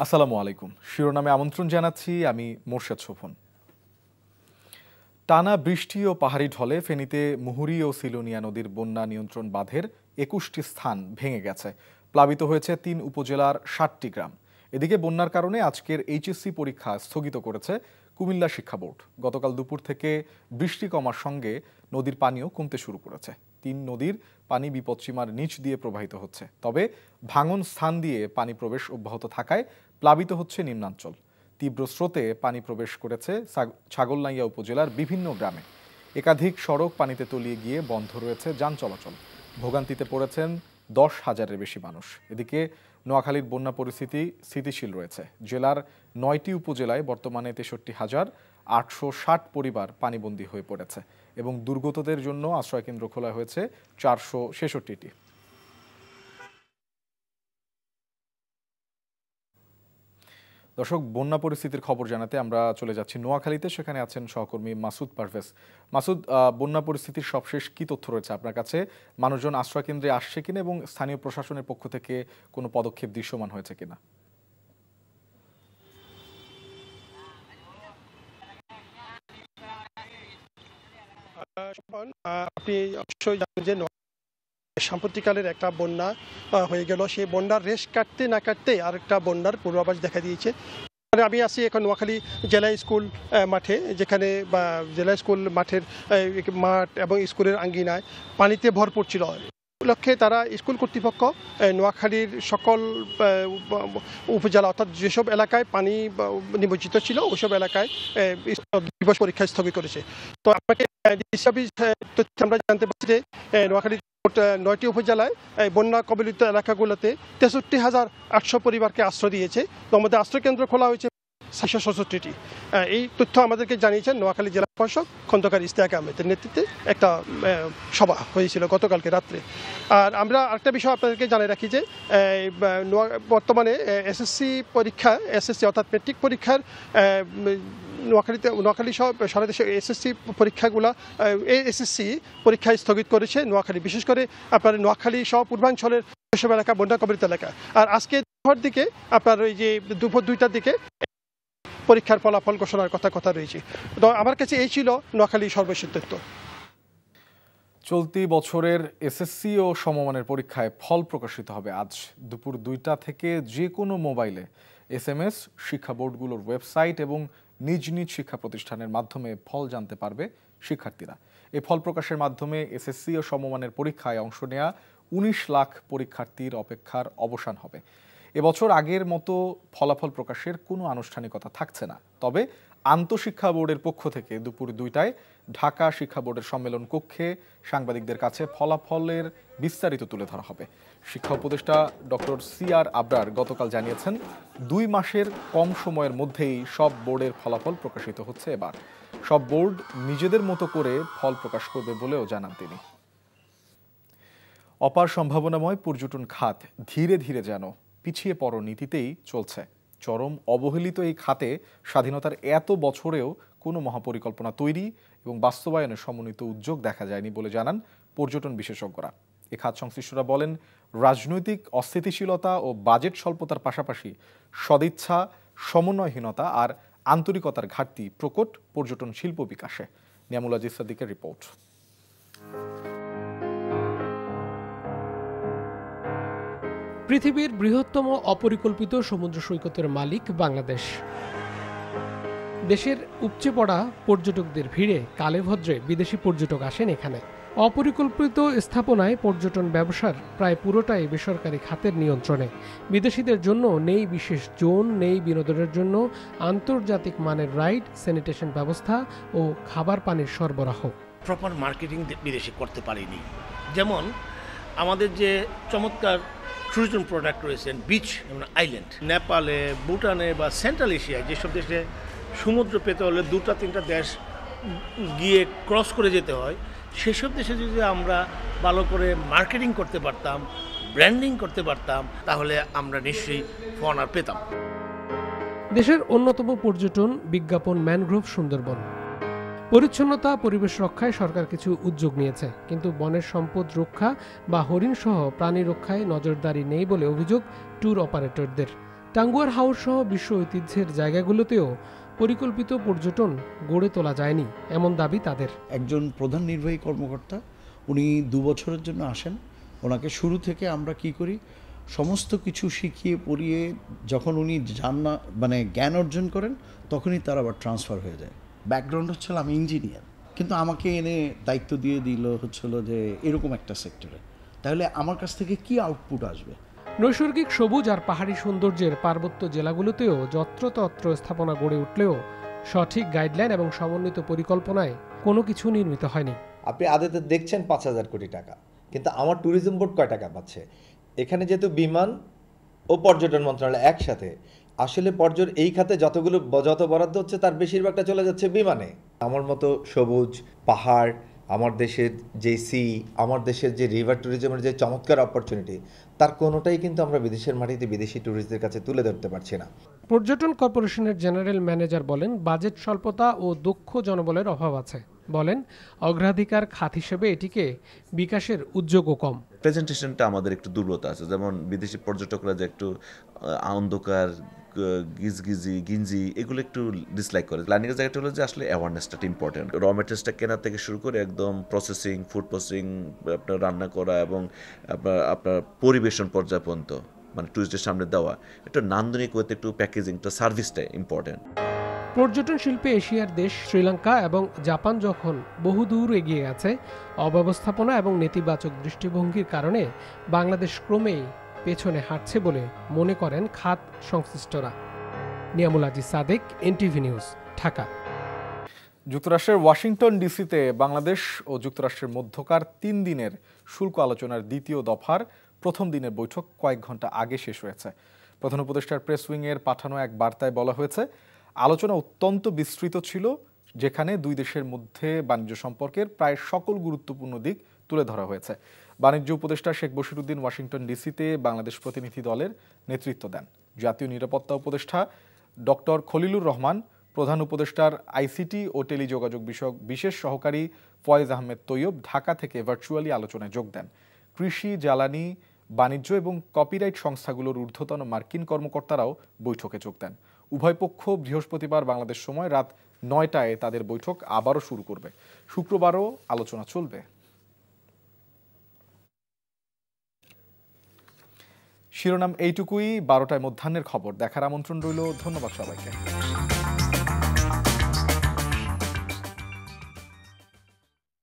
আসসালামু আলাইকুম। শিরোনামে আমন্ত্রণ জানাচ্ছি আমি মোর্শেদ শোভন। টানা বৃষ্টি ও পাহাড়ি ঢলে ফেনীতে মুহুরী ও সিলোনিয়া নদীর বন্যা নিয়ন্ত্রণ বাঁধের ২১টি স্থান ভেঙে গেছে। প্লাবিত হয়েছে ৩ উপজেলার ৭টি গ্রাম। এদিকে বন্যার কারণে আজকের এইচএসসি পরীক্ষা স্থগিত করেছে কুমিল্লা শিক্ষা বোর্ড। গতকাল দুপুর থেকে বৃষ্টি কমার সঙ্গে নদীর পানিও কমতে শুরু করেছে। ৩ নদীর পানি বিপদসীমার নিচ দিয়ে প্রবাহিত হচ্ছে। তবে ভাঙন স্থান দিয়ে পানি প্রবেশ অব্যাহত থাকায় প্লাবিত হচ্ছে নিম্নাঞ্চল। তীব্র স্রোতে পানি প্রবেশ করেছে ছাগলনাইয়া উপজেলার বিভিন্ন গ্রামে। একাধিক সড়ক পানিতে তলিয়ে গিয়ে বন্ধ রয়েছে যান চলাচল। ভোগান্তিতে পড়েছেন ১০,০০০-এর বেশি মানুষ। এদিকে নোয়াখালীর বন্যা পরিস্থিতি স্থিতিশীল রয়েছে। জেলার ৯টি উপজেলায় বর্তমানে ৬৩,৮৬০ পরিবার পানিবন্দী হয়ে পড়েছে এবং দুর্গতদের জন্য আশ্রয়কেন্দ্র খোলা হয়েছে ৪৬৬টি। দর্শক, বন্যা পরিস্থিতির খবর জানাতে আমরা চলে যাচ্ছি নোয়াখালীতে। সেখানে আছেন সহকর্মী মাসুদ পারভেজ। মাসুদ, বন্যা পরিস্থিতির সবশেষ কি তথ্য রয়েছে আপনার কাছে? মানুষজন আশ্রয় কেন্দ্রে আসছে কিনা এবং স্থানীয় প্রশাসনের পক্ষ থেকে কোনো পদক্ষেপ দৃশ্যমান হয়েছে কিনা? আপনি অবশ্যই জানেন যে সাম্প্রতিককালের একটা বন্যা হয়ে গেল। সেই বন্যার রেশ কাটতে না কাটতে আরেকটা বন্যার পূর্বাভাস দেখা দিয়েছে। আমি আছি এখন নোয়াখালী জেলা স্কুল মাঠে, যেখানে বা জেলা স্কুল মাঠের মাঠ এবং স্কুলের আঙ্গিনায় পানিতে ভরপুর ছিল। লক্ষ্যে তারা স্কুল কর্তৃপক্ষ নোয়াখালীর সকল উপজেলা অর্থাৎ যেসব এলাকায় পানি নিমজ্জিত ছিল ওইসব এলাকায় দিবস পরীক্ষা স্থগিত করেছে। তো আমাকে আমরা জানতে পারছি যে নোয়াখালী ৯টি উপজেলায় বন্যা কবলিত এলাকাগুলোতে ৬৩,৮০০ পরিবারকে আশ্রয় দিয়েছে। তো আমাদের আশ্রয়কেন্দ্র খোলা হয়েছে ৬৬৭টি। এই তথ্য আমাদেরকে জানিয়েছেন নোয়াখালী জেলা প্রশাসক খন্দকার ইশতিয়াক আহমেদের নেতৃত্বে একটা সভা হয়েছিল গতকালকে রাত্রে। আর আমরা আরেকটা বিষয় আপনাদেরকে জানিয়ে রাখি যে বর্তমানে এসএসসি অর্থাৎ মেট্রিক পরীক্ষার নোয়াখালী সহ সারা দেশে এসএসসি পরীক্ষাগুলো এসএসসি পরীক্ষা স্থগিত করেছে নোয়াখালী, বিশেষ করে আপনার নোয়াখালী সহ পূর্বাঞ্চলের যেসব এলাকা বন্যা কবলিত এলাকা। আর আজকে দুপুর দিকে আপনার ওই যে দুপুর ২টার দিকে পরীক্ষার ফলাফল ঘোষণার কথা রয়েছে। তো আমার কাছে এই ছিল নোয়াখালী সর্বশেষ তথ্য। চলতি বছরের এসএসসি ও সমমানের পরীক্ষায় ফল প্রকাশিত হবে আজ দুপুর ২টা থেকে যে কোনো মোবাইলে SMS, শিক্ষা বোর্ডগুলোর ওয়েবসাইট এবং নিজ নিজ শিক্ষা প্রতিষ্ঠানের মাধ্যমে ফল জানতে পারবে শিক্ষার্থীরা। এই ফল প্রকাশের মাধ্যমে এসএসসি ও সমমানের পরীক্ষায় অংশ নেওয়া ১৯ লাখ পরীক্ষার্থীর অপেক্ষার অবসান হবে। এবছর আগের মতো ফলাফল প্রকাশের কোনো আনুষ্ঠানিকতা থাকছে না। তবে আন্তঃশিক্ষা বোর্ডের পক্ষ থেকে দুপুর ২টায় ঢাকা শিক্ষা বোর্ডের সম্মেলন কক্ষে সাংবাদিকদের কাছে ফলাফলের বিস্তারিত তুলে ধরা হবে। শিক্ষা উপদেষ্টা ডক্টর CR আবরার গতকাল জানিয়েছেন ২ মাসের কম সময়ের মধ্যেই সব বোর্ডের ফলাফল প্রকাশিত হচ্ছে। এবার সব বোর্ড নিজেদের মতো করে ফল প্রকাশ করবে বলেও জানান তিনি। অপার সম্ভাবনাময় পর্যটন খাত ধীরে ধীরে যেন পিছিয়ে পড়ো নীতিতেই চলছে। চরম অবহেলিত এই খাতে স্বাধীনতার এত বছরেও কোনো মহাপরিকল্পনা তৈরি এবং বাস্তবায়নের সমন্বিত উদ্যোগ দেখা যায়নি বলে জানান পর্যটন বিশেষজ্ঞরা। এ খাত সংশ্লিষ্টরা বলেন, রাজনৈতিক অস্থিতিশীলতা ও বাজেট স্বল্পতার পাশাপাশি সদিচ্ছা, সমন্বয়হীনতা আর আন্তরিকতার ঘাটতি প্রকট পর্যটন শিল্প বিকাশে। নিয়ামুল আজিজ সাদিকের রিপোর্ট। পৃথিবীর বৃহত্তম অপরিকল্পিত সমুদ্র সৈকতের মালিক বাংলাদেশ। দেশের উপচে পড়া পর্যটকদের ভিড়ে কালেভদ্রে বিদেশি পর্যটক আসেন এখানে। অপরিকল্পিত স্থাপনায় পর্যটন ব্যবসার প্রায় পুরোটাই বেসরকারি খাতের নিয়ন্ত্রণে। বিদেশিদের জন্য নেই বিশেষ জোন, নেই বিনোদনের জন্য আন্তর্জাতিক মানের রাইড, স্যানিটেশন ব্যবস্থা ও খাবার পানির সরবরাহ। প্রপার মার্কেটিং বিদেশি করতে পারেনি। যেমন আমাদের যে চমৎকার ট্যুরিজম প্রোডাক্ট রয়েছেন, বিচ যেমন আইল্যান্ড, নেপালে, ভুটানে বা সেন্ট্রাল এশিয়ায় যেসব দেশে সমুদ্র পেতে হলে ২-৩টা দেশ গিয়ে ক্রস করে যেতে হয়, সেসব দেশে যদি আমরা ভালো করে মার্কেটিং করতে পারতাম, ব্র্যান্ডিং করতে পারতাম, তাহলে আমরা নিশ্চয়ই ফোনার পেতাম। দেশের অন্যতম পর্যটন বিজ্ঞাপন ম্যানগ্রোভ সুন্দরবন। পরিচ্ছন্নতা, পরিবেশ রক্ষায় সরকার কিছু উদ্যোগ নিয়েছে, কিন্তু বনের সম্পদ রক্ষা বা হরিণ সহ প্রাণী রক্ষায় নজরদারি নেই বলে অভিযোগ ট্যুর অপারেটরদের। টাঙ্গুয়ার হাওর সহ বিশ্ব ঐতিহ্যের জায়গাগুলোতেও পরিকল্পিত পর্যটন গড়ে তোলা যায়নি এমন দাবি তাদের। একজন প্রধান নির্বাহী কর্মকর্তা উনি 2 বছরের জন্য আসেন, ওনাকে শুরু থেকে আমরা কি করি সমস্ত কিছু শিখিয়ে পড়িয়ে যখন উনি জান না মানে জ্ঞান অর্জন করেন তখনই তার আবার ট্রান্সফার হয়ে যায়। ব্যাকগ্রাউন্ড হচ্ছিল আমি ইঞ্জিনিয়ার, কিন্তু আমাকে এনে দায়িত্ব দিয়ে দিল হচ্ছিল যে এরকম একটা সেক্টরে, তাহলে আমার কাছ থেকে কি আউটপুট আসবে। নৈসর্গিক সবুজ আর পাহাড়ি সৌন্দর্যের পার্বত্য জেলাগুলোতেও যত্রতত্র স্থাপনা গড়ে উঠলেও সঠিক গাইডলাইন এবং সমন্বিত পরিকল্পনায় কোনো কিছু নির্মিত হয়নি। আপনি আদতে দেখছেন 5,000 কোটি টাকা, কিন্তু আমার ট্যুরিজম বোর্ড কয় টাকা পাচ্ছে? এখানে যেহেতু বিমান ও পর্যটন মন্ত্রণালয় একসাথে, আসলে এই খাতে যত বরাদ্দ হচ্ছে তার বেশিরভাগটা চলে যাচ্ছে বিমানে। আমার মতো সবুজ পাহাড়, আমার দেশের যে আমার দেশের যে রিভার ট্যুরিজমের যে চমৎকার অপরচুনিটি, তার কোনোটাই কিন্তু আমরা বিদেশের মাটিতে বিদেশি ট্যুরিস্টদের কাছে তুলে ধরতে পারছি না। পর্যটন কর্পোরেশনের জেনারেল ম্যানেজার বলেন, বাজেট স্বল্পতা ও দক্ষ জনবলের অভাব আছে। বলেন, অগ্রাধিকার খাত হিসেবে এটিকে বিকাশের উদ্যোগও কম। প্রেজেন্টেশনটা আমাদের একটু দুর্বলতা আছে, যেমন বিদেশি পর্যটকরা যে একটু অন্ধকার গিঞ্জি এগুলো একটু ডিসলাইক করে। প্ল্যানিংয়ের জায়গাটা হলো যে আসলে অ্যাওয়ারনেসটা ইম্পর্টেন্ট। র মেটেরিয়ালসটা কেনার থেকে শুরু করে একদম প্রসেসিং, ফুড প্রসেসিং, আপনার রান্না করা এবং আপনার পরিবেশন পর্যায় পর্যন্ত মানে টুরিস্টের সামনে দেওয়া, একটা নান্দনিক ওয়েতে একটু প্যাকেজিংটা সার্ভিসটা ইম্পর্টেন্ট। পর্যটন শিল্পে এশিয়ার দেশ শ্রীলঙ্কা এবং জাপান যখন বহুদূর এগিয়ে আছে, অব্যবস্থাপনা এবং নেতিবাচক দৃষ্টিভঙ্গির কারণে বাংলাদেশ ক্রমেই পেছনে হাঁটছে বলে মনে করেন খাত সংশ্লিষ্টরা। Niamul Aziz Sadek, NTV news, Dhaka. যুক্তরাষ্ট্রের ওয়াশিংটন ডিসিতে বাংলাদেশ ও যুক্তরাষ্ট্রের মধ্যকার 3 দিনের শুল্ক আলোচনার দ্বিতীয় দফার প্রথম দিনের বৈঠক কয়েক ঘন্টা আগে শেষ হয়েছে। প্রধান উপদেষ্টার প্রেস উইংয়ের পাঠানো এক বার্তায় বলা হয়েছে, আলোচনা অত্যন্ত বিস্তৃত ছিল, যেখানে দুই দেশের মধ্যে বাণিজ্য সম্পর্কের প্রায় সকল গুরুত্বপূর্ণ দিক তুলে ধরা হয়েছে। বাণিজ্য উপদেষ্টা শেখ বশিরউদ্দিন ওয়াশিংটন ডিসিতে বাংলাদেশ প্রতিনিধি দলের নেতৃত্ব দেন। জাতীয় নিরাপত্তা উপদেষ্টা ডক্টর খলিলুর রহমান, প্রধান উপদেষ্টার আইসিটি ও টেলিযোগাযোগ বিষয়ক বিশেষ সহকারী ফয়েজ আহমেদ তৈয়ব ঢাকা থেকে ভার্চুয়ালি আলোচনায় যোগ দেন। কৃষি, জ্বালানি, বাণিজ্য এবং কপিরাইট সংস্থাগুলোর ঊর্ধ্বতন মার্কিন কর্মকর্তারাও বৈঠকে যোগ দেন। উভয় পক্ষ বৃহস্পতিবার বাংলাদেশ সময় রাত 9টায় তাদের বৈঠক আবারও শুরু করবে। শুক্রবারও আলোচনা চলবে। শিরোনাম এইটুকুই। 12টায় মধ্যাহ্নের খবর দেখার আমন্ত্রণ রইল। ধন্যবাদ সবাইকে।